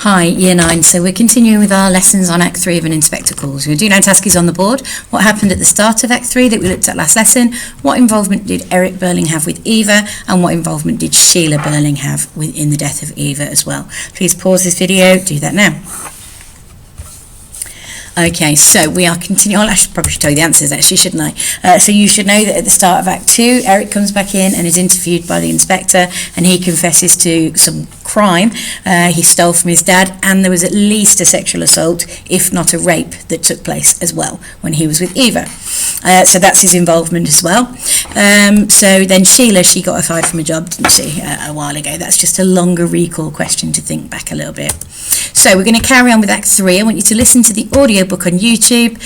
Hi, Year 9. So we're continuing with our lessons on Act 3 of An Inspector Calls. Your Do Now task is on the board. What happened at the start of Act 3 that we looked at last lesson? What involvement did Eric Burling have with Eva? And what involvement did Sheila Burling have in the death of Eva as well? Please pause this video, do that now. Okay, so we are continuing. I probably should tell you the answers actually, shouldn't I? So you should know that at the start of Act 2, Eric comes back in and is interviewed by the inspector, and he confesses to some crime he stole from his dad, and there was at least a sexual assault, if not a rape, that took place as well when he was with Eva. So that's his involvement as well. So then Sheila, she got fired from a job, didn't she, a while ago? That's just a longer recall question to think back a little bit. So we're going to carry on with Act 3. I want you to listen to the audiobook on YouTube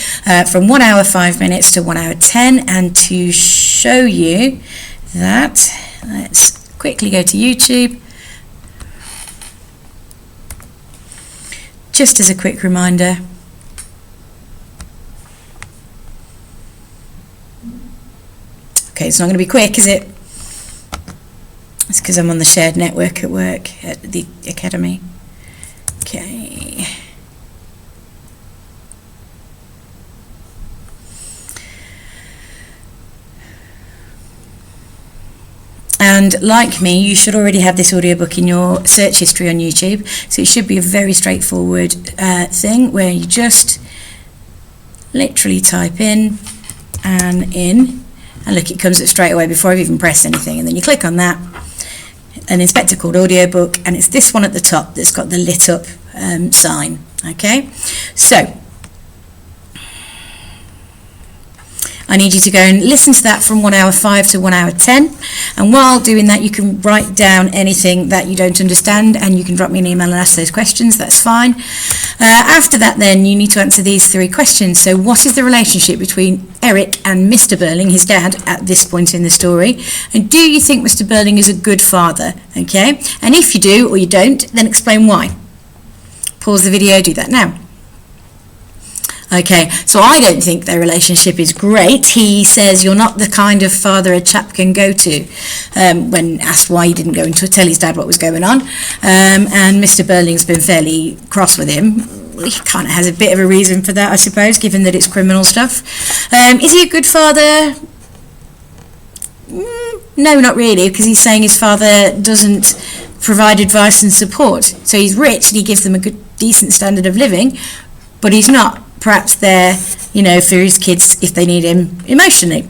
from 1 hour 5 minutes to 1 hour 10, and to show you that, let's quickly go to YouTube. Just as a quick reminder, okay, it's not going to be quick, is it? It's because I'm on the shared network at work at the academy. Okay. And like me, you should already have this audiobook in your search history on YouTube, so it should be a very straightforward thing where you just literally type in, and look, it comes up straight away before I've even pressed anything, and then you click on that, an Inspector Called audiobook, and it's this one at the top that's got the lit up sign. Okay, so I need you to go and listen to that from 1 hour 5 to 1 hour 10, and while doing that you can write down anything that you don't understand, and you can drop me an email and ask those questions, that's fine. After that then you need to answer these 3 questions. So what is the relationship between Eric and Mr. Burling, his dad, at this point in the story, and do you think Mr. Burling is a good father? Okay, and if you do or you don't, then explain why. Pause the video, do that now. Okay, so I don't think their relationship is great. He says you're not the kind of father a chap can go to when asked why he didn't go and tell his dad what was going on. And Mr. Burling's been fairly cross with him. He kind of has a bit of a reason for that, I suppose, given that it's criminal stuff. Is he a good father? No, not really, because he's saying his father doesn't provide advice and support. So he's rich and he gives them a good, decent standard of living, but he's not perhaps there, for his kids if they need him emotionally.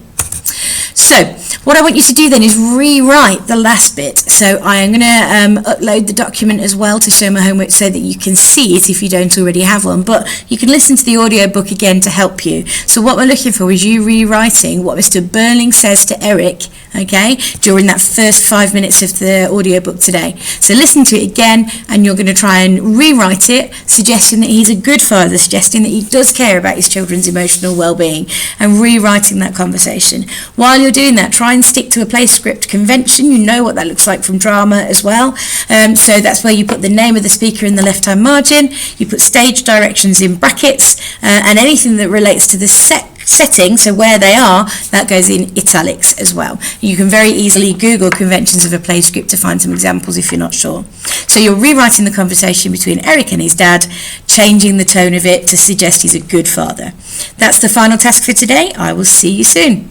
So what I want you to do then is rewrite the last bit. So I am going to upload the document as well to show my homework so that you can see it if you don't already have one, but you can listen to the audiobook again to help you. So what we're looking for is you rewriting what Mr. Burling says to Eric, okay, during that first 5 minutes of the audiobook today. So listen to it again, and you're going to try and rewrite it, suggesting that he's a good father, suggesting that he does care about his children's emotional well-being, and rewriting that conversation. While you're doing that, try and stick to a play script convention. You know what that looks like from drama as well. So that's where you put the name of the speaker in the left-hand margin, you put stage directions in brackets, and anything that relates to the setting, so where they are, that goes in italics as well. You can very easily Google conventions of a play script to find some examples if you're not sure. So you're rewriting the conversation between Eric and his dad, changing the tone of it to suggest he's a good father. That's the final task for today. I will see you soon.